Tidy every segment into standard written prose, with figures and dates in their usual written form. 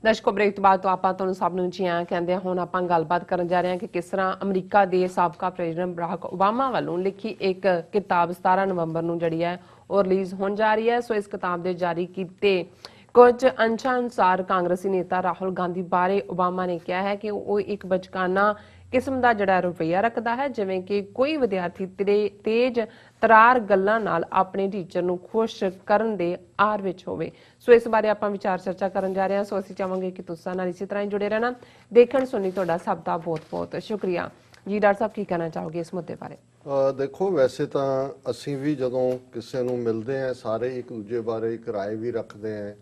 ਦਰਸ਼ਕੋ break ਤੋਂ ਬਾਅਦ ਤੋਂ ਆਪਾਂ ਤੁਹਾਨੂੰ ਸਭ ਨੂੰ ਜੀ ਆਇਆਂ ਕਹਿੰਦੇ ਹਾਂ। ਹੁਣ ਆਪਾਂ ਗੱਲਬਾਤ ਕਰਨ ਜਾ ਰਹੇ ਹਾਂ ਕਿ ਕਿਸ ਤਰ੍ਹਾਂ ਅਮਰੀਕਾ ਦੇ ਸਾਬਕਾ ਪ੍ਰੈਜ਼ੀਡੈਂਟ ਬਰਾਕ ਓਬਾਮਾ ਵੱਲੋਂ ਲਿਖੀ ਇੱਕ ਕਿਤਾਬ 17 ਨਵੰਬਰ ਨੂੰ ਜਿਹੜੀ ਹੈ ਉਹ ਰਿਲੀਜ਼ ਹੋਣ ਜਾ ਰਹੀ ਹੈ। ਸੋ ਇਸ ਕਿਤਾਬ ਦੇ ਜਾਰੀ ਕੀਤੇ ਕੁਝ ਅੰਸ਼ਾਂ ਅਨੁਸਾਰ ਕਾਂਗਰਸੀ ਨੇਤਾ ਰਾਹੁਲ ਗਾਂਧੀ ਬਾਰੇ ਓਬਾਮਾ ਨੇ ਕਿਹਾ ਹੈ ਕਿ ਉਹ ਇੱਕ ਬਚਕਾਨਾ ਕਿਸਮ ਦਾ ਜਿਹੜਾ ਰਵੱਈਆ ਰੱਖਦਾ ਹੈ, ਜਿਵੇਂ ਕਿ ਕੋਈ ਵਿਦਿਆਰਥੀ ਤੇਜ਼ ਤਰਾਰ ਗੱਲਾਂ ਨਾਲ ਆਪਣੇ ਟੀਚਰ ਨੂੰ ਖੁਸ਼ ਕਰਨ ਦੇ ਆਰ ਵਿੱਚ ਹੋਵੇ। ਸੋ ਇਸ ਬਾਰੇ ਆਪਾਂ ਵਿਚਾਰ ਚਰਚਾ ਕਰਨ ਜਾ ਰਹੇ ਹਾਂ। ਸੋ ਅਸੀਂ ਚਾਹਾਂਗੇ ਕਿ ਤੁਸੀਂ ਨਾਲ ਇਸੇ ਤਰ੍ਹਾਂ ਹੀ ਜੁੜੇ ਰਹਿਣਾ। ਦੇਖਣ ਸੁਣੀ ਤੁਹਾਡਾ ਸਭ ਦਾ ਬਹੁਤ ਬਹੁਤ ਸ਼ੁਕਰੀਆ ਜੀ। ਡਾਕਟਰ ਸਾਹਿਬ ਕੀ ਕਹਿਣਾ ਚਾਹੋਗੇ ਇਸ ਮੁੱਦੇ ਬਾਰੇ? ਦੇਖੋ, ਵੈਸੇ ਤਾਂ ਅਸੀਂ ਵੀ ਜਦੋਂ ਕਿਸੇ ਨੂੰ ਮਿਲਦੇ ਹਾਂ ਸਾਰੇ ਇੱਕ ਦੂਜੇ ਬਾਰੇ ਇੱਕ ਰਾਏ ਵੀ ਰੱਖਦੇ ਹਾਂ।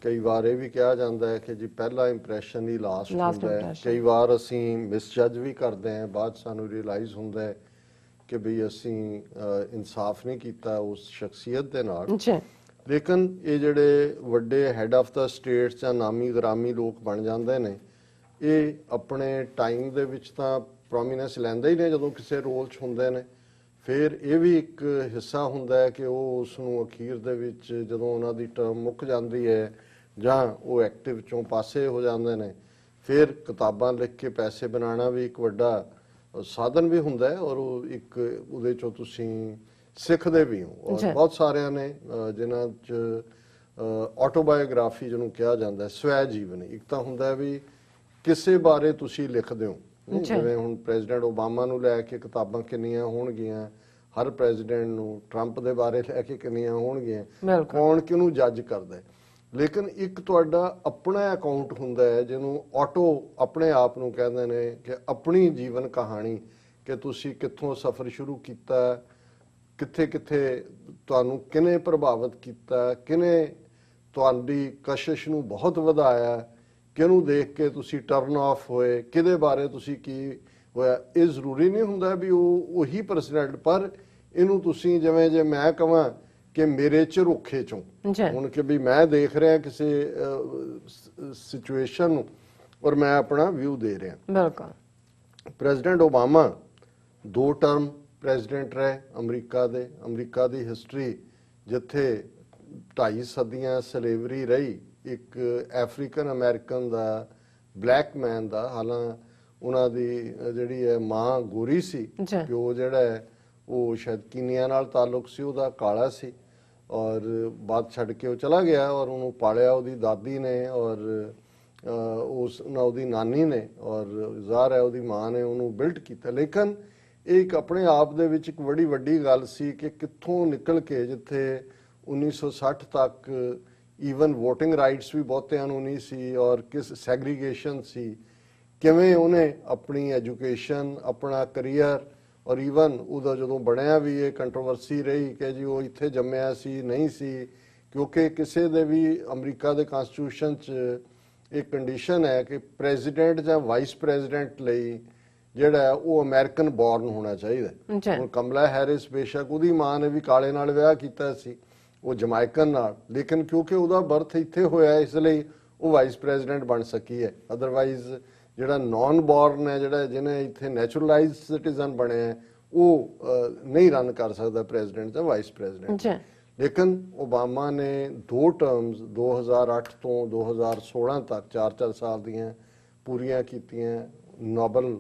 ਕਈ ਵਾਰ ਇਹ ਵੀ ਕਿਹਾ ਜਾਂਦਾ ਹੈ ਕਿ ਜੀ ਪਹਿਲਾ ਇੰਪ੍ਰੈਸ਼ਨ ਹੀ ਲਾਸਟ ਹੁੰਦਾ ਹੈ। ਕਈ ਵਾਰ ਅਸੀਂ ਮਿਸਜੱਜ ਵੀ ਕਰਦੇ ਹਾਂ, ਬਾਅਦ ਸਾਨੂੰ ਰਿਅਲਾਈਜ਼ ਹੁੰਦਾ ਹੈ ਕਿ ਵੀ ਅਸੀਂ ਇਨਸਾਫ ਨਹੀਂ ਕੀਤਾ ਉਸ ਸ਼ਖਸੀਅਤ ਦੇ ਨਾਲ। ਲੇਕਿਨ ਇਹ ਜਿਹੜੇ ਵੱਡੇ ਹੈਡ ਆਫ ਦਾ ਸਟੇਟਸ ਜਾਂ ਨਾਮੀ ਗ੍ਰਾਮੀ ਲੋਕ ਬਣ ਜਾਂਦੇ ਨੇ, ਇਹ ਆਪਣੇ ਟਾਈਮ ਦੇ ਵਿੱਚ ਤਾਂ ਪ੍ਰੋਮੀਨੈਂਸ ਲੈਂਦੇ ਹੀ ਨੇ ਜਦੋਂ ਕਿਸੇ ਰੋਲ 'ਚ ਹੁੰਦੇ ਨੇ। ਫਿਰ ਇਹ ਵੀ ਇੱਕ ਹਿੱਸਾ ਹੁੰਦਾ ਹੈ ਕਿ ਉਹ ਉਸ ਨੂੰ ਅਖੀਰ ਦੇ ਵਿੱਚ ਜਦੋਂ ਉਹਨਾਂ ਦੀ ਟਰਮ ਮੁੱਕ ਜਾਂਦੀ ਹੈ ਜਾਂ ਉਹ ਐਕਟਿਵ 'ਚੋਂ ਪਾਸੇ ਹੋ ਜਾਂਦੇ ਨੇ, ਫਿਰ ਕਿਤਾਬਾਂ ਲਿਖ ਕੇ ਪੈਸੇ ਬਣਾਉਣਾ ਵੀ ਇੱਕ ਵੱਡਾ ਸਾਧਨ ਵੀ ਹੁੰਦਾ ਹੈ ਔਰ ਉਹ ਇੱਕ ਉਹਦੇ 'ਚੋਂ ਤੁਸੀਂ ਸਿੱਖਦੇ ਵੀ ਹੋ। ਔਰ ਬਹੁਤ ਸਾਰਿਆਂ ਨੇ ਜਿਨ੍ਹਾਂ 'ਚ ਆਟੋਬਾਇਓਗ੍ਰਾਫੀ ਜਿਹਨੂੰ ਕਿਹਾ ਜਾਂਦਾ, ਸਵੈ ਜੀਵਨੀ, ਇੱਕ ਤਾਂ ਹੁੰਦਾ ਵੀ ਕਿਸੇ ਬਾਰੇ ਤੁਸੀਂ ਲਿਖਦੇ ਹੋ। ਜਿਵੇਂ ਹੁਣ ਪ੍ਰੈਜ਼ੀਡੈਂਟ ਓਬਾਮਾ ਨੂੰ ਲੈ ਕੇ ਕਿਤਾਬਾਂ ਕਿੰਨੀਆਂ ਹੋਣਗੀਆਂ, ਹਰ ਪ੍ਰੈਜ਼ੀਡੈਂਟ ਨੂੰ, ਟਰੰਪ ਦੇ ਬਾਰੇ ਲੈ ਕੇ ਕਿੰਨੀਆਂ ਹੋਣਗੀਆਂ, ਕੌਣ ਕਿਹਨੂੰ ਜੱਜ ਕਰਦਾ। ਲੇਕਿਨ ਇੱਕ ਤੁਹਾਡਾ ਆਪਣਾ ਅਕਾਊਂਟ ਹੁੰਦਾ ਹੈ ਜਿਹਨੂੰ ਆਟੋ ਆਪਣੇ ਆਪ ਨੂੰ ਕਹਿੰਦੇ ਨੇ ਕਿ ਆਪਣੀ ਜੀਵਨ ਕਹਾਣੀ, ਕਿ ਤੁਸੀਂ ਕਿੱਥੋਂ ਸਫ਼ਰ ਸ਼ੁਰੂ ਕੀਤਾ, ਕਿੱਥੇ ਕਿੱਥੇ ਤੁਹਾਨੂੰ ਕਿਹਨੇ ਪ੍ਰਭਾਵਿਤ ਕੀਤਾ, ਕਿਹਨੇ ਤੁਹਾਡੀ ਕਸ਼ਿਸ਼ ਨੂੰ ਬਹੁਤ ਵਧਾਇਆ, ਕਿਹਨੂੰ ਦੇਖ ਕੇ ਤੁਸੀਂ ਟਰਨ ਆਫ ਹੋਏ, ਕਿਹਦੇ ਬਾਰੇ ਤੁਸੀਂ ਕੀ ਹੋਇਆ। ਇਹ ਜ਼ਰੂਰੀ ਨਹੀਂ ਹੁੰਦਾ ਵੀ ਉਹ ਉਹੀ ਪ੍ਰੈਜ਼ੀਡੈਂਟ, ਪਰ ਇਹਨੂੰ ਤੁਸੀਂ ਜਿਵੇਂ ਜੇ ਮੈਂ ਕਹਾਂ ਕਿ ਮੇਰੇ ਝਰੋਖੇ ਚੋਂ ਹੁਣ ਕਿ ਵੀ ਮੈਂ ਦੇਖ ਰਿਹਾ ਕਿਸੇ ਸਿਚੁਏਸ਼ਨ ਨੂੰ ਔਰ ਮੈਂ ਆਪਣਾ ਵਿਊ ਦੇ ਰਿਹਾ। ਬਿਲਕੁਲ। ਪ੍ਰੈਜ਼ੀਡੈਂਟ ਓਬਾਮਾ 2 ਟਰਮ ਪ੍ਰੈਜ਼ੀਡੈਂਟ ਰਹੇ ਅਮਰੀਕਾ ਦੇ। ਅਮਰੀਕਾ ਦੀ ਹਿਸਟਰੀ ਜਿੱਥੇ 2.5 ਸਦੀਆਂ ਸਲੇਵਰੀ ਰਹੀ, ਇੱਕ ਅਫਰੀਕਨ ਅਮਰੀਕਨ ਦਾ, ਬਲੈਕ ਮੈਨ ਦਾ, ਹਾਲਾਂ ਉਹਨਾਂ ਦੀ ਜਿਹੜੀ ਹੈ ਮਾਂ ਗੋਰੀ ਸੀ, ਪਿਓ ਜਿਹੜਾ ਹੈ ਉਹ ਸ਼ਾਇਦ ਕੀਨੀਆ ਨਾਲ ਤਾਲੁਕ ਸੀ, ਉਹਦਾ ਕਾਲਾ ਸੀ, ਔਰ ਬਾਅਦ ਛੱਡ ਕੇ ਉਹ ਚਲਾ ਗਿਆ ਔਰ ਉਹਨੂੰ ਪਾਲਿਆ ਉਹਦੀ ਦਾਦੀ ਨੇ ਔਰ ਉਹਦੀ ਨਾਨੀ ਨੇ, ਔਰ ਜ਼ਾਹਰ ਹੈ ਉਹਦੀ ਮਾਂ ਨੇ ਉਹਨੂੰ ਬਿਲਟ ਕੀਤਾ। ਲੇਕਿਨ ਇਹ ਇੱਕ ਆਪਣੇ ਆਪ ਦੇ ਵਿੱਚ ਇੱਕ ਬੜੀ ਵੱਡੀ ਗੱਲ ਸੀ ਕਿ ਕਿੱਥੋਂ ਨਿਕਲ ਕੇ ਜਿੱਥੇ 1960 ਤੱਕ ਈਵਨ ਵੋਟਿੰਗ ਰਾਈਟਸ ਵੀ ਬਹੁਤਿਆਂ ਨੂੰ ਨਹੀਂ ਸੀ ਔਰ ਕਿਸ ਸੈਗਰੀਗੇਸ਼ਨ ਸੀ, ਕਿਵੇਂ ਉਹਨੇ ਆਪਣੀ ਐਜੂਕੇਸ਼ਨ, ਆਪਣਾ ਕਰੀਅਰ, ਔਰ ਈਵਨ ਉਹਦਾ ਜਦੋਂ ਬਣਿਆ ਵੀ ਇਹ ਕੰਟਰੋਵਰਸੀ ਰਹੀ ਕਿ ਜੀ ਉਹ ਇੱਥੇ ਜੰਮਿਆ ਸੀ ਨਹੀਂ ਸੀ, ਕਿਉਂਕਿ ਕਿਸੇ ਦੇ ਵੀ ਅਮਰੀਕਾ ਦੇ ਕਨਸਟੀਟਿਊਸ਼ਨ 'ਚ ਇੱਕ ਕੰਡੀਸ਼ਨ ਹੈ ਕਿ ਪ੍ਰੈਜ਼ੀਡੈਂਟ ਜਾਂ ਵਾਈਸ ਪ੍ਰੈਜ਼ੀਡੈਂਟ ਲਈ ਜਿਹੜਾ ਉਹ ਅਮਰੀਕਨ ਬੋਰਨ ਹੋਣਾ ਚਾਹੀਦਾ। ਹੁਣ ਕਮਲਾ ਹੈਰਿਸ, ਬੇਸ਼ੱਕ ਉਹਦੀ ਮਾਂ ਨੇ ਵੀ ਕਾਲੇ ਨਾਲ ਵਿਆਹ ਕੀਤਾ ਸੀ, ਉਹ ਜਮਾਇਕਨ ਨਾਲ, ਲੇਕਿਨ ਕਿਉਂਕਿ ਉਹਦਾ ਬਰਥ ਇੱਥੇ ਹੋਇਆ ਇਸ ਲਈ ਉਹ ਵਾਈਸ ਪ੍ਰੈਜ਼ੀਡੈਂਟ ਬਣ ਸਕੀ ਹੈ। ਅਦਰਵਾਈਜ਼ ਜਿਹੜਾ ਨੌਨ ਬੋਰਨ ਹੈ, ਜਿਹੜਾ ਜਿਹਨੇ ਇੱਥੇ ਨੈਚੁਰਲਾਈਜ਼ਡ ਸਿਟੀਜ਼ਨ ਬਣਿਆ, ਉਹ ਨਹੀਂ ਰਨ ਕਰ ਸਕਦਾ ਪ੍ਰੈਜ਼ੀਡੈਂਟ ਜਾਂ ਵਾਈਸ ਪ੍ਰੈਜ਼ੀਡੈਂਟ। ਲੇਕਿਨ ਓਬਾਮਾ ਨੇ 2 ਟਰਮਸ 2008 ਤੋਂ 2016 ਤੱਕ 4-4 ਸਾਲ ਦੀਆਂ ਪੂਰੀਆਂ ਕੀਤੀਆਂ। ਨੋਬਲ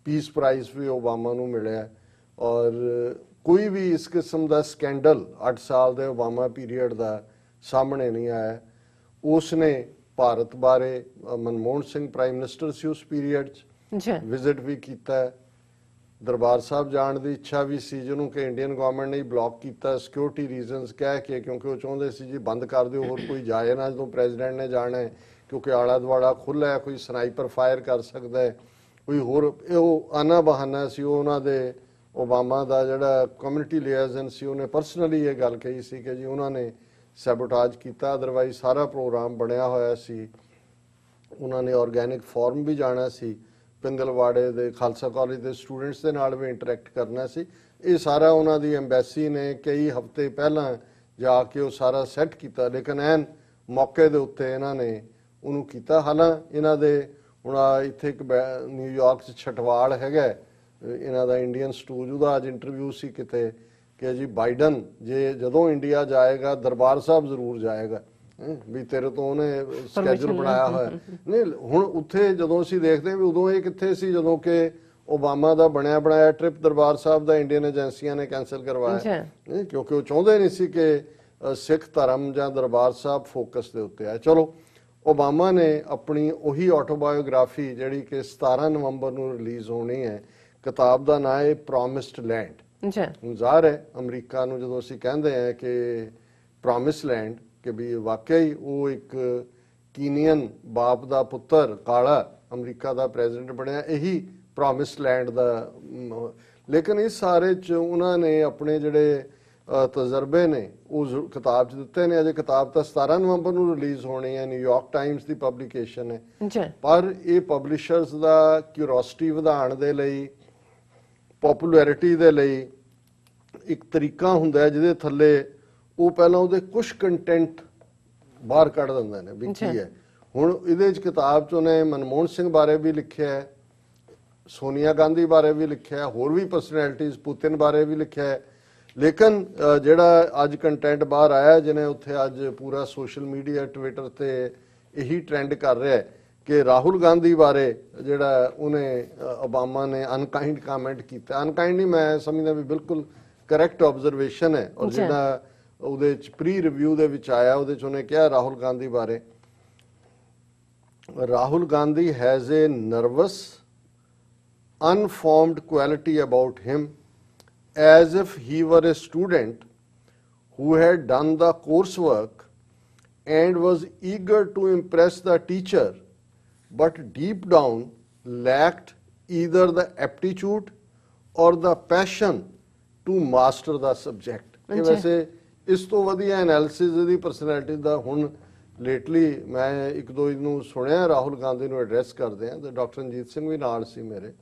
ਪੀਸ ਪ੍ਰਾਈਜ਼ ਵੀ ਓਬਾਮਾ ਨੂੰ ਮਿਲਿਆ ਔਰ ਕੋਈ ਵੀ ਇਸ ਕਿਸਮ ਦਾ ਸਕੈਂਡਲ 8 ਸਾਲ ਦੇ ਓਬਾਮਾ ਪੀਰੀਅਡ ਦਾ ਸਾਹਮਣੇ ਨਹੀਂ ਆਇਆ। ਉਸ ਨੇ ਭਾਰਤ ਬਾਰੇ, ਮਨਮੋਹਨ ਸਿੰਘ ਪ੍ਰਾਈਮ ਮਿਨਿਸਟਰ ਸੀ ਉਸ ਪੀਰੀਅਡ 'ਚ, ਵਿਜ਼ਿਟ ਵੀ ਕੀਤਾ। ਦਰਬਾਰ ਸਾਹਿਬ ਜਾਣ ਦੀ ਇੱਛਾ ਵੀ ਸੀ, ਜਿਹਨੂੰ ਕਿ ਇੰਡੀਅਨ ਗਵਰਨਮੈਂਟ ਨੇ ਬਲੌਕ ਕੀਤਾ ਸਿਕਿਉਰਿਟੀ ਰੀਜ਼ਨਸ ਕਹਿ ਕੇ, ਕਿਉਂਕਿ ਉਹ ਚਾਹੁੰਦੇ ਸੀ ਜੀ ਬੰਦ ਕਰ ਦਿਓ, ਹੋਰ ਕੋਈ ਜਾਏ ਨਾ ਜਦੋਂ ਪ੍ਰੈਜ਼ੀਡੈਂਟ ਨੇ ਜਾਣਾ ਹੈ, ਕਿਉਂਕਿ ਆਲਾ ਦੁਆਲਾ ਖੁੱਲ੍ਹਾ ਹੈ, ਕੋਈ ਸਨਾਈਪਰ ਫਾਇਰ ਕਰ ਸਕਦਾ ਹੈ, ਕੋਈ ਹੋਰ। ਉਹ ਆਨਾ ਬਹਾਨਾ ਸੀ। ਉਹ ਉਹਨਾਂ ਦੇ ਓਬਾਮਾ ਦਾ ਜਿਹੜਾ ਕਮਿਊਨਿਟੀ ਲਿਆਜ਼ਨ ਸੀ, ਉਹਨੇ ਪਰਸਨਲੀ ਇਹ ਗੱਲ ਕਹੀ ਸੀ ਕਿ ਜੀ ਉਹਨਾਂ ਨੇ ਸੈਬੋਟਾਜ ਕੀਤਾ, ਅਦਰਵਾਈਜ਼ ਸਾਰਾ ਪ੍ਰੋਗਰਾਮ ਬਣਿਆ ਹੋਇਆ ਸੀ। ਉਹਨਾਂ ਨੇ ਆਰਗੈਨਿਕ ਫਾਰਮ ਵੀ ਜਾਣਾ ਸੀ, ਪਿੰਗਲਵਾੜੇ ਦੇ ਖਾਲਸਾ ਕਾਲਜ ਦੇ ਸਟੂਡੈਂਟਸ ਦੇ ਨਾਲ ਵੀ ਇੰਟਰੈਕਟ ਕਰਨਾ ਸੀ। ਇਹ ਸਾਰਾ ਉਹਨਾਂ ਦੀ ਐਮਬੈਸੀ ਨੇ ਕਈ ਹਫ਼ਤੇ ਪਹਿਲਾਂ ਜਾ ਕੇ ਉਹ ਸਾਰਾ ਸੈੱਟ ਕੀਤਾ, ਲੇਕਿਨ ਐਨ ਮੌਕੇ ਦੇ ਉੱਤੇ ਇਹਨਾਂ ਨੇ ਉਹਨੂੰ ਕੀਤਾ। ਹਾਲਾਂ ਇਹਨਾਂ ਦੇ ਹੁਣ ਇੱਥੇ ਇੱਕ ਨਿਊਯਾਰਕ 'ਚ ਛਟਵਾਲ ਹੈਗਾ ਇਹਨਾਂ ਦਾ ਇੰਡੀਅਨ ਸਟੂਜ, ਉਹਦਾ ਅੱਜ ਇੰਟਰਵਿਊ ਸੀ ਕਿਤੇ ਕਿ ਜੀ ਬਾਈਡਨ ਜੇ ਜਦੋਂ ਇੰਡੀਆ ਜਾਏਗਾ ਦਰਬਾਰ ਸਾਹਿਬ ਜ਼ਰੂਰ ਜਾਏਗਾ। ਵੀ ਤੇਰੇ ਤੋਂ ਉਹਨੇ ਸਕੇਜੂਲ ਬਣਾਇਆ ਹੋਇਆ ਨਹੀਂ। ਹੁਣ ਉੱਥੇ ਜਦੋਂ ਅਸੀਂ ਦੇਖਦੇ ਹਾਂ ਵੀ ਉਦੋਂ ਇਹ ਕਿੱਥੇ ਸੀ ਜਦੋਂ ਕਿ ਓਬਾਮਾ ਦਾ ਬਣਿਆ ਬਣਾਇਆ ਟ੍ਰਿਪ ਦਰਬਾਰ ਸਾਹਿਬ ਦਾ ਇੰਡੀਅਨ ਏਜੰਸੀਆਂ ਨੇ ਕੈਂਸਲ ਕਰਵਾਇਆ, ਕਿਉਂਕਿ ਉਹ ਚਾਹੁੰਦੇ ਨਹੀਂ ਸੀ ਕਿ ਸਿੱਖ ਧਰਮ ਜਾਂ ਦਰਬਾਰ ਸਾਹਿਬ ਫੋਕਸ ਦੇ ਉੱਤੇ ਆ। ਚਲੋ ਓਬਾਮਾ ਨੇ ਆਪਣੀ ਉਹੀ ਆਟੋਬਾਇਓਗ੍ਰਾਫੀ ਜਿਹੜੀ ਕਿ 17 ਨਵੰਬਰ ਨੂੰ ਰਿਲੀਜ਼ ਹੋਣੀ ਹੈ, ਕਿਤਾਬ ਦਾ ਨਾਂ ਹੈ ਪ੍ਰੋਮਿਸਡ ਲੈਂਡ। ਹੁਣ ਜ਼ਾਹਰ ਹੈ ਅਮਰੀਕਾ ਨੂੰ ਜਦੋਂ ਅਸੀਂ ਕਹਿੰਦੇ ਹਾਂ ਕਿ ਪ੍ਰੋਮਿਸ ਲੈਂਡ, ਕਿ ਵੀ ਵਾਕਿਆ ਹੀ ਉਹ ਇੱਕ ਕੀਨੀਅਨ ਬਾਪ ਦਾ ਪੁੱਤਰ ਕਾਲਾ ਅਮਰੀਕਾ ਦਾ ਪ੍ਰੈਜ਼ੀਡੈਂਟ ਬਣਿਆ, ਇਹੀ ਪ੍ਰੋਮਿਸ ਲੈਂਡ ਦਾ। ਲੇਕਿਨ ਇਸ ਸਾਰੇ 'ਚ ਉਹਨਾਂ ਨੇ ਆਪਣੇ ਜਿਹੜੇ ਤਜਰਬੇ ਨੇ ਉਹ ਕਿਤਾਬ 'ਚ ਦਿੱਤੇ ਨੇ। ਅਜੇ ਕਿਤਾਬ ਤਾਂ 17 ਨਵੰਬਰ ਨੂੰ ਰਿਲੀਜ਼ ਹੋਣੀ ਹੈ, ਨਿਊਯਾਰਕ ਟਾਈਮਸ ਦੀ ਪਬਲੀਕੇਸ਼ਨ ਹੈ, ਪਰ ਇਹ ਪਬਲਿਸ਼ਰਸ ਦਾ ਕਿਊਰੋਸਿਟੀ ਵਧਾਉਣ ਦੇ ਲਈ, ਪਪੂਲੈਰਿਟੀ ਦੇ ਲਈ ਇੱਕ ਤਰੀਕਾ ਹੁੰਦਾ ਹੈ ਜਿਹਦੇ ਥੱਲੇ ਉਹ ਪਹਿਲਾਂ ਉਹਦੇ ਕੁਝ ਕੰਟੈਂਟ ਬਾਹਰ ਕੱਢ ਦਿੰਦੇ ਨੇ ਵੀ ਕੀ ਹੈ। ਹੁਣ ਇਹਦੇ 'ਚ ਕਿਤਾਬ 'ਚ ਉਹਨੇ ਮਨਮੋਹਨ ਸਿੰਘ ਬਾਰੇ ਵੀ ਲਿਖਿਆ ਹੈ, ਸੋਨੀਆ ਗਾਂਧੀ ਬਾਰੇ ਵੀ ਲਿਖਿਆ, ਹੋਰ ਵੀ ਪਰਸਨੈਲਿਟੀਜ਼, ਪੁਤਿਨ ਬਾਰੇ ਵੀ ਲਿਖਿਆ ਹੈ। ਲੇਕਿਨ ਜਿਹੜਾ ਅੱਜ ਕੰਟੈਂਟ ਬਾਹਰ ਆਇਆ, ਜਿਹਨੇ ਉੱਥੇ ਅੱਜ ਪੂਰਾ ਸੋਸ਼ਲ ਮੀਡੀਆ ਟਵਿੱਟਰ ਤੇ ਇਹੀ ਟ੍ਰੈਂਡ ਕਰ ਰਿਹਾ ਕਿ ਰਾਹੁਲ ਗਾਂਧੀ ਬਾਰੇ ਜਿਹੜਾ ਉਹਨੇ ਓਬਾਮਾ ਨੇ ਅਨਕਾਈਂਡ ਕਮੈਂਟ ਕੀਤਾ। ਅਨਕਾਈਂਡ ਨਹੀਂ, ਮੈਂ ਸਮਝਦਾ ਵੀ ਬਿਲਕੁਲ ਕਰੈਕਟ ਆਬਜ਼ਰਵੇਸ਼ਨ ਹੈ। ਔਰ ਜਿਹੜਾ ਉਹਦੇ ਚ ਪ੍ਰੀ ਰਿਵਿਊ ਦੇ ਵਿੱਚ ਆਇਆ ਉਹਦੇ ਚ ਉਹਨੇ ਕਿਹਾ ਰਾਹੁਲ ਗਾਂਧੀ ਬਾਰੇ, Rahul Gandhi has A nervous unformed quality about him, as if he were a student who had done the coursework and was eager to impress the teacher, but deep down lacked either the aptitude or the passion to master the subject. ਇਹ ਵੈਸੇ ਇਸ ਤੋਂ ਵਧੀਆ analysis ਇਹਦੀ personality ਦਾ ਹੁਣ lately ਮੈਂ ਇੱਕ ਦੋ ਇਹਨੂੰ ਸੁਣਿਆ ਰਾਹੁਲ ਗਾਂਧੀ ਨੂੰ ਐਡਰੈਸ ਕਰਦੇ ਆ, ਤੇ ਡਾਕਟਰ ਅਮਰਜੀਤ ਸਿੰਘ ਵੀ ਨਾਲ ਸੀ ਮੇਰੇ।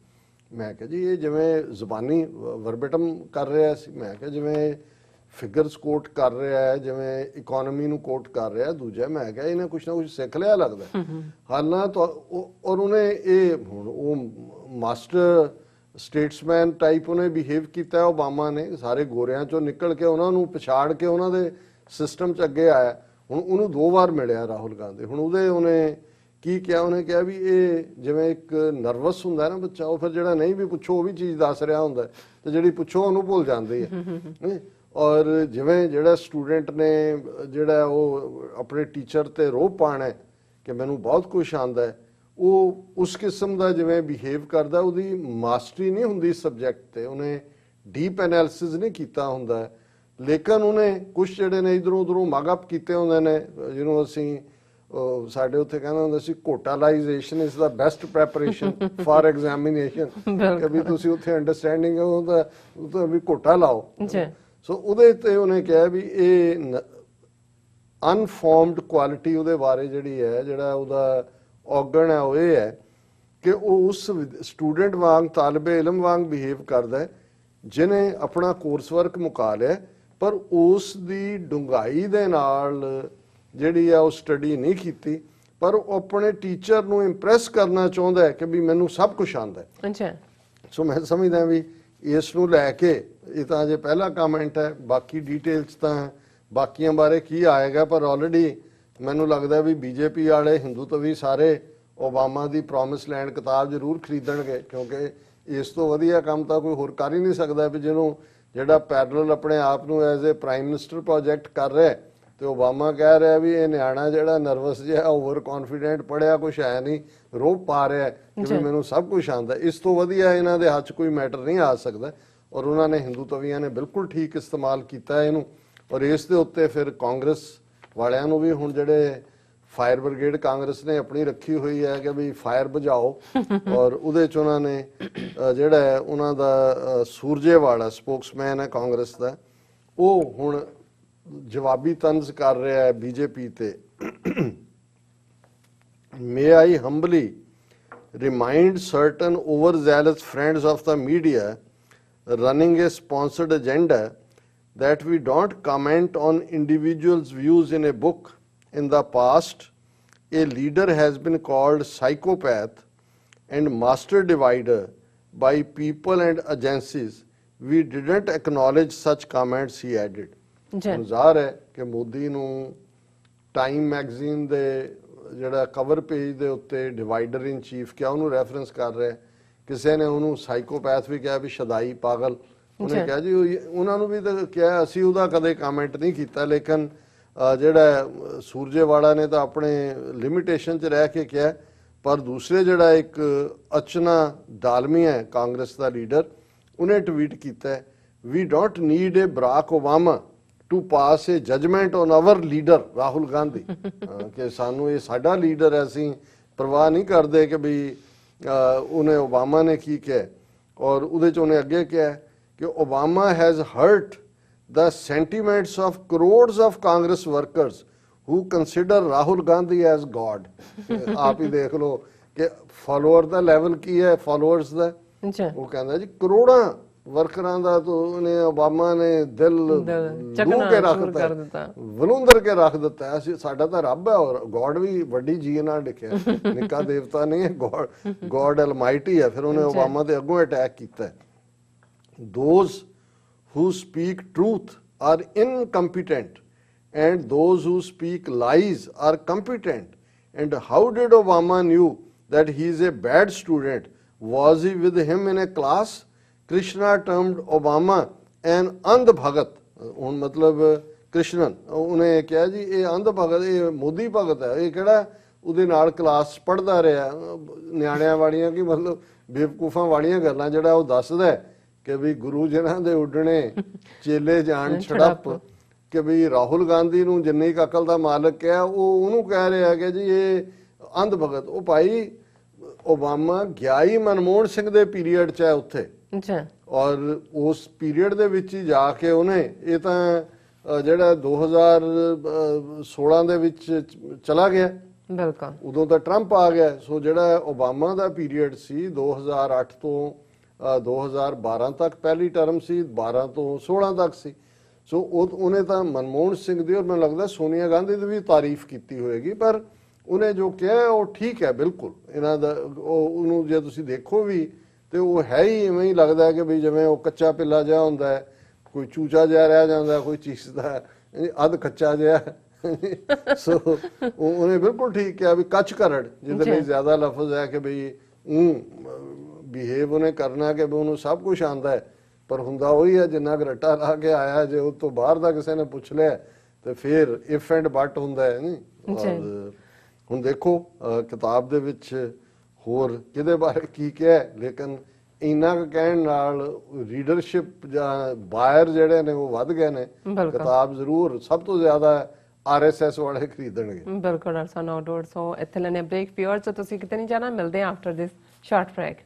ਮੈਂ ਕਿਹਾ ਜੀ ਇਹ ਜਿਵੇਂ ਜ਼ਬਾਨੀ ਵਰਬੇਟਮ ਕਰ ਰਿਹਾ ਸੀ, ਮੈਂ ਕਿਹਾ ਜਿਵੇਂ ਫਿਗਰਸ ਕੋਟ ਕਰ ਰਿਹਾ ਹੈ, ਜਿਵੇਂ ਇਕਨੋਮੀ ਨੂੰ ਕੋਟ ਕਰ ਰਿਹਾ ਦੂਜਾ, ਮੈਂ ਕਿਹਾ ਇਹਨੇ ਕੁਛ ਨਾ ਕੁਛ ਸਿੱਖ ਲਿਆ ਲੱਗਦਾ। ਹਾਲਾਂਕਿ ਔਰ ਉਹਨੇ ਇਹ ਹੁਣ ਉਹ ਮਾਸਟਰ ਸਟੇਟਸਮੈਨ ਟਾਈਪ ਉਹਨੇ ਬਿਹੇਵ ਕੀਤਾ ਓਬਾਮਾ ਨੇ, ਸਾਰੇ ਗੋਰਿਆਂ ਚੋਂ ਨਿਕਲ ਕੇ ਉਹਨਾਂ ਨੂੰ ਪਛਾੜ ਕੇ ਉਹਨਾਂ ਦੇ ਸਿਸਟਮ 'ਚ ਅੱਗੇ ਆਇਆ। ਹੁਣ ਉਹਨੂੰ 2 ਵਾਰ ਮਿਲਿਆ ਰਾਹੁਲ ਗਾਂਧੀ। ਹੁਣ ਉਹਨੇ ਕੀ ਕਿਹਾ, ਉਹਨੇ ਕਿਹਾ ਵੀ ਇਹ ਜਿਵੇਂ ਇੱਕ ਨਰਵਸ ਹੁੰਦਾ ਨਾ ਬੱਚਾ, ਉਹ ਫਿਰ ਜਿਹੜਾ ਨਹੀਂ ਵੀ ਪੁੱਛੋ ਉਹ ਵੀ ਚੀਜ਼ ਦੱਸ ਰਿਹਾ ਹੁੰਦਾ, ਤੇ ਜਿਹੜੀ ਪੁੱਛੋ ਉਹਨੂੰ ਭੁੱਲ ਜਾਂਦੀ ਹੈ। ਔਰ ਜਿਵੇਂ ਜਿਹੜਾ ਸਟੂਡੈਂਟ ਨੇ ਜਿਹੜਾ ਉਹ ਆਪਣੇ ਟੀਚਰ ਤੇ ਰੋਹ ਪਾਣਾ ਕਿ ਮੈਨੂੰ ਬਹੁਤ ਕੁਝ ਆਉਂਦਾ ਹੈ, ਉਹ ਉਸ ਕਿਸਮ ਦਾ ਜਿਵੇਂ ਬਿਹੇਵ ਕਰਦਾ, ਉਹਦੀ ਮਾਸਟਰੀ ਨਹੀਂ ਹੁੰਦੀ ਸਬਜੈਕਟ ਤੇ, ਉਹਨੇ ਡੀਪ ਐਨਾਲਿਸਿਸ ਨਹੀਂ ਕੀਤਾ ਹੁੰਦਾ। ਲੇਕਿਨ ਉਹਨੇ ਕੁਝ ਜਿਹੜੇ ਨੇ ਇਧਰੋਂ ਉਧਰੋਂ ਮਗਅਪ ਕੀਤੇ ਹੁੰਦੇ ਨੇ, ਜਿਹਨੂੰ ਅਸੀਂ ਸਾਡੇ ਉੱਥੇ ਕਹਿੰਦਾ ਹੁੰਦਾ ਸੀ ਘੋਟਾਲਾਈਜੇਸ਼ਨ is the best preparation for examination, ਕਿ ਵੀ ਤੁਸੀਂ ਉੱਥੇ ਅੰਡਰਸਟੈਂਡਿੰਗ ਉਹਦਾ ਵੀ ਘੋਟਾ ਲਾਓ। ਸੋ ਉਹਦੇ ਤੇ ਉਹਨੇ ਕਿਹਾ ਵੀ ਇਹ ਅਨਫਾਰਮਡ ਕੁਆਲਿਟੀ ਉਹਦੇ ਬਾਰੇ ਜਿਹੜੀ ਹੈ, ਜਿਹੜਾ ਉਹਦਾ ਔਗਣ ਹੈ ਉਹ ਇਹ ਹੈ ਕਿ ਉਹ ਉਸ ਸਟੂਡੈਂਟ ਵਾਂਗ, ਤਾਲਿਬੇ ਇਲਮ ਵਾਂਗ ਬਿਹੇਵ ਕਰਦਾ ਹੈ ਜਿਹਨੇ ਆਪਣਾ ਕੋਰਸ ਵਰਕ ਮੁਕਾ ਲਿਆ, ਪਰ ਉਸ ਦੀ ਡੂੰਘਾਈ ਦੇ ਨਾਲ ਜਿਹੜੀ ਆ ਉਹ ਸਟੱਡੀ ਨਹੀਂ ਕੀਤੀ, ਪਰ ਉਹ ਆਪਣੇ ਟੀਚਰ ਨੂੰ ਇੰਪ੍ਰੈਸ ਕਰਨਾ ਚਾਹੁੰਦਾ ਹੈ ਕਿ ਵੀ ਮੈਨੂੰ ਸਭ ਕੁਝ ਆਉਂਦਾ ਹੈ। ਸੋ ਮੈਂ ਸਮਝਦਾ ਵੀ ਇਸ ਨੂੰ ਲੈ ਕੇ ਇਹ ਤਾਂ ਅਜੇ ਪਹਿਲਾ ਕਮੈਂਟ ਹੈ, ਬਾਕੀ ਡਿਟੇਲਸ ਤਾਂ ਬਾਕੀਆਂ ਬਾਰੇ ਕੀ ਆਏਗਾ, ਪਰ ਆਲਰੇਡੀ ਮੈਨੂੰ ਲੱਗਦਾ ਵੀ ਬੀਜੇਪੀ ਵਾਲੇ ਹਿੰਦੂਤਵੀ ਸਾਰੇ ਓਬਾਮਾ ਦੀ ਪ੍ਰੋਮਿਸ ਲੈਂਡ ਕਿਤਾਬ ਜ਼ਰੂਰ ਖਰੀਦਣਗੇ, ਕਿਉਂਕਿ ਇਸ ਤੋਂ ਵਧੀਆ ਕੰਮ ਤਾਂ ਕੋਈ ਹੋਰ ਕਰ ਹੀ ਨਹੀਂ ਸਕਦਾ ਵੀ ਜਿਹਨੂੰ ਜਿਹੜਾ ਪੈਰਲਲ ਆਪਣੇ ਆਪ ਨੂੰ as a prime minister project ਕਰ ਰਿਹਾ, ਤੇ ਓਬਾਮਾ ਕਹਿ ਰਿਹਾ ਵੀ ਇਹ ਨਿਆਣਾ ਜਿਹੜਾ ਨਰਵਸ ਜਿਹਾ ਓਵਰ ਕੌਨਫੀਡੈਂਟ, ਪੜਿਆ ਕੁਛ ਹੈ ਨਹੀਂ, ਰੋਹ ਪਾ ਰਿਹਾ ਕਿ ਵੀ ਮੈਨੂੰ ਸਭ ਕੁਝ ਆਉਂਦਾ। ਇਸ ਤੋਂ ਵਧੀਆ ਇਹਨਾਂ ਦੇ ਹੱਥ 'ਚ ਕੋਈ ਮੈਟਰ ਨਹੀਂ ਆ ਸਕਦਾ, ਔਰ ਉਹਨਾਂ ਨੇ ਹਿੰਦੂਤਵੀਆਂ ਨੇ ਬਿਲਕੁਲ ਠੀਕ ਇਸਤੇਮਾਲ ਕੀਤਾ ਇਹਨੂੰ। ਔਰ ਇਸ ਦੇ ਉੱਤੇ ਫਿਰ ਕਾਂਗਰਸ ਵਾਲਿਆਂ ਨੂੰ ਵੀ ਹੁਣ ਜਿਹੜੇ ਫਾਇਰ ਬ੍ਰਿਗੇਡ ਕਾਂਗਰਸ ਨੇ ਆਪਣੀ ਰੱਖੀ ਹੋਈ ਹੈ ਕਿ ਵੀ ਫਾਇਰ ਬੁਝਾਓ, ਔਰ ਉਹਦੇ 'ਚ ਉਹਨਾਂ ਨੇ ਜਿਹੜਾ ਹੈ ਉਹਨਾਂ ਦਾ ਸੂਰਜੇਵਾਲਾ ਸਪੋਕਸਮੈਨ ਹੈ ਕਾਂਗਰਸ ਦਾ, ਉਹ ਹੁਣ ਜਵਾਬੀ ਤੰਜ਼ ਕਰ ਰਿਹਾ ਹੈ ਬੀਜੇਪੀ ਤੇ। May I humbly remind certain overzealous friends of the media running a sponsored agenda that we don't comment on individuals' views in a book. In the past, a leader has been called psychopath and master divider by people and agencies. We didn't acknowledge such comments, he added. ਜ਼ਾਹਰ ਹੈ ਕਿ ਮੋਦੀ ਨੂੰ time magazine ਦੇ ਜਿਹੜਾ cover page ਦੇ ਉੱਤੇ divider ਇਨ chief ਕਿਹਾ, ਉਹਨੂੰ ਰੈਫਰੈਂਸ ਕਰ ਰਿਹਾ। ਕਿਸੇ ਨੇ ਉਹਨੂੰ ਸਾਈਕੋਪੈਥ ਵੀ ਕਿਹਾ, ਵੀ ਸ਼ਦਾਈ ਪਾਗਲ। ਉਹਨੇ ਕਿਹਾ ਜੀ ਉਹਨਾਂ ਨੂੰ ਵੀ ਤਾਂ ਕਿਹਾ, ਅਸੀਂ ਉਹਦਾ ਕਦੇ ਕਮੈਂਟ ਨਹੀਂ ਕੀਤਾ, ਲੇਕਿਨ ਜਿਹੜਾ ਸੂਰਜੇਵਾਲਾ ਨੇ ਤਾਂ ਆਪਣੇ ਲਿਮਿਟੇਸ਼ਨ 'ਚ ਰਹਿ ਕੇ ਕਿਹਾ। ਪਰ ਦੂਸਰੇ ਜਿਹੜਾ ਇੱਕ ਅਚਨਾ ਡਾਲਮੀ ਹੈ ਕਾਂਗਰਸ ਦਾ ਲੀਡਰ, ਉਹਨੇ ਟਵੀਟ ਕੀਤਾ, we don't need a Barack Obama to pass a judgment on our leader Rahul Gandhi, ਕਿ ਸਾਨੂੰ ਇਹ ਸਾਡਾ ਲੀਡਰ ਹੈ, ਅਸੀਂ ਪਰਵਾਹ ਨਹੀਂ ਕਰਦੇ ਕਿ ਵੀ ਉਹਨੇ ਓਬਾਮਾ ਨੇ ਕੀ ਕਿਹਾ। ਔਰ ਉਹਦੇ 'ਚ ਉਹਨੇ ਅੱਗੇ ਕਿਹਾ ਕਿ Obama has hurt the sentiments of crores of Congress workers who consider Rahul Gandhi as God। ਆਪ ਹੀ ਦੇਖ ਲਓ ਕਿ ਫਾਲੋਅਰ ਦਾ ਲੈਵਲ ਕੀ ਹੈ, ਫਾਲੋਅਰਸ ਦਾ। ਉਹ ਕਹਿੰਦਾ ਜੀ ਕਰੋੜਾਂ ਵਰਕਰਾਂ ਦਾ ਤਾਂ ਉਹਨੇ ਓਬਾਮਾ ਨੇ ਦਿਲ ਲੂ ਕੇ ਰੱਖ ਦਿੱਤਾ, ਵਲੂੰਦਰ ਕੇ ਰੱਖ ਦਿੱਤਾ। ਅਸੀਂ ਸਾਡਾ ਤਾਂ ਰੱਬ ਹੈ, ਔਰ ਗੋਡ ਵੀ ਵੱਡੀ ਜੀ ਨਾਲ ਲਿਖਿਆ, ਨਿੱਕਾ ਦੇਵਤਾ ਨਹੀਂ ਹੈ, ਗੋਡ ਅਲਮਾਈਟੀ ਹੈ। ਫਿਰ ਉਹਨੇ ਓਬਾਮਾ ਤੇ ਅੱਗੋਂ ਅਟੈਕ ਕੀਤਾ। those who speak truth are incompetent and those who speak lies are competent. And how did Obama knew that he is a bad student? Was he with him in a class? Krishna termed Obama an andh bhagat। ਹੁਣ ਮਤਲਬ ਕ੍ਰਿਸ਼ਨਨ ਉਹਨੇ ਕਿਹਾ ਜੀ ਇਹ ਅੰਧ ਭਗਤ, ਇਹ ਮੋਦੀ ਭਗਤ ਹੈ, ਇਹ ਕਿਹੜਾ ਉਹਦੇ ਨਾਲ ਕਲਾਸ ਪੜ੍ਹਦਾ ਰਿਹਾ। ਨਿਆਣਿਆਂ ਵਾਲੀਆਂ ਕਿ ਮਤਲਬ ਬੇਵਕੂਫਾਂ ਵਾਲੀਆਂ ਗੱਲਾਂ ਜਿਹੜਾ ਉਹ ਦੱਸਦਾ ਕਿ ਵੀ ਗੁਰੂ ਜਿਹਨਾਂ ਦੇ ਉੱਡਣੇ ਚੇਲੇ ਜਾਣ ਛੜੱਪ, ਕਿ ਵੀ ਰਾਹੁਲ ਗਾਂਧੀ ਨੂੰ ਜਿੰਨੀ ਕੁ ਅਕਲ ਦਾ ਮਾਲਕ ਕਿਹਾ, ਉਹ ਉਹਨੂੰ ਕਹਿ ਰਿਹਾ ਕਿ ਜੀ ਇਹ ਅੰਧ ਭਗਤ। ਉਹ ਭਾਈ ਓਬਾਮਾ ਗਿਆ ਹੀ ਮਨਮੋਹਨ ਸਿੰਘ ਦੇ ਪੀਰੀਅਡ 'ਚ ਹੈ ਉੱਥੇ, ਔਰ ਉਸ ਪੀਰੀਅਡ ਦੇ ਵਿੱਚ ਹੀ ਜਾ ਕੇ ਉਹਨੇ ਇਹ ਤਾਂ ਜਿਹੜਾ 2016 ਦੇ ਵਿੱਚ ਚਲਾ ਗਿਆ, ਬਿਲਕੁਲ ਉਦੋਂ ਤਾਂ ਟਰੰਪ ਆ ਗਿਆ। ਸੋ ਜਿਹੜਾ ਓਬਾਮਾ ਦਾ ਪੀਰੀਅਡ ਸੀ 2008 ਤੋਂ 2012 ਤੱਕ ਪਹਿਲੀ ਟਰਮ ਸੀ, 12 ਤੋਂ 16 ਤੱਕ ਸੀ। ਸੋ ਉਹਨੇ ਤਾਂ ਮਨਮੋਹਨ ਸਿੰਘ ਦੀ ਔਰ ਮੈਨੂੰ ਲੱਗਦਾ ਸੋਨੀਆ ਗਾਂਧੀ ਦੀ ਵੀ ਤਾਰੀਫ ਕੀਤੀ ਹੋਏਗੀ, ਪਰ ਉਹਨੇ ਜੋ ਕਿਹਾ ਉਹ ਠੀਕ ਹੈ ਬਿਲਕੁਲ। ਇਹਨਾਂ ਦਾ ਉਹਨੂੰ ਜੇ ਤੁਸੀਂ ਦੇਖੋ ਵੀ ਤੇ ਉਹ ਹੈ ਹੀ ਇਵੇਂ ਹੀ ਲੱਗਦਾ ਕਿ ਵੀ ਜਿਵੇਂ ਉਹ ਕੱਚਾ ਪਿੱਲਾ ਜਿਹਾ ਹੁੰਦਾ ਹੈ, ਕੋਈ ਚੂਚਾ ਜਿਹਾ ਰਹਿ ਜਾਂਦਾ, ਕੋਈ ਚੀਸਦਾ, ਅੱਧ ਕੱਚਾ ਜਿਹਾ। ਸੋ ਉਹਨੇ ਬਿਲਕੁਲ ਠੀਕ ਕਿਹਾ ਵੀ ਕੱਚ ਕਰੜ, ਜਿਹਦੇ ਲਈ ਜ਼ਿਆਦਾ ਲਫ਼ਜ਼ ਹੈ ਕਿ ਬਈ ਬਿਹੇਵ ਉਹਨੇ ਕਰਨਾ ਕਿ ਉਹਨੂੰ ਸਭ ਕੁਝ ਆਉਂਦਾ ਹੈ, ਪਰ ਹੁੰਦਾ ਉਹੀ ਹੈ ਜਿੰਨਾ ਕੁ ਰੱਟਾ ਲਾ ਕੇ ਆਇਆ। ਜੇ ਉਹ ਤੋਂ ਬਾਹਰ ਦਾ ਕਿਸੇ ਨੇ ਪੁੱਛ ਲਿਆ ਤੇ ਫਿਰ ਇਫ ਐਂਡ ਬਟ ਹੁੰਦਾ ਹੈ ਨਹੀਂ। ਹੁਣ ਦੇਖੋ ਕਿਤਾਬ ਦੇ ਵਿੱਚ ਹੋਰ ਕਿਹਦੇ ਬਾਰੇ ਕੀ ਕਿਹਾ, ਲੇਕਿਨ ਇੰਨਾ ਕੁ ਕਹਿਣ ਨਾਲ ਰੀਡਰਸ਼ਿਪ ਜਾਂ ਬਾਇਰ ਜਿਹੜੇ ਨੇ ਉਹ ਵੱਧ ਗਏ ਨੇ। ਕਿਤਾਬ ਜ਼ਰੂਰ ਸਭ ਤੋਂ ਜ਼ਿਆਦਾ RSS ਵਾਲੇ ਖਰੀਦਣਗੇ। ਬਿਲਕੁਲ ਡਾਕਟਰ ਸਾਹਿਬ, ਨੋ ਡਾਊਟ। ਸੋ ਇੱਥੇ ਲੈਣੇ ਬ੍ਰੇਕ। ਪਿਓਰ ਚ ਤੁਸੀਂ ਕਿਤੇ ਨਹੀਂ ਜਾਣਾ, ਮਿਲਦੇ ਆ ਆਫਟਰ ਦਿਸ ਸ਼ਾਰਟ ਬ੍ਰੇਕ।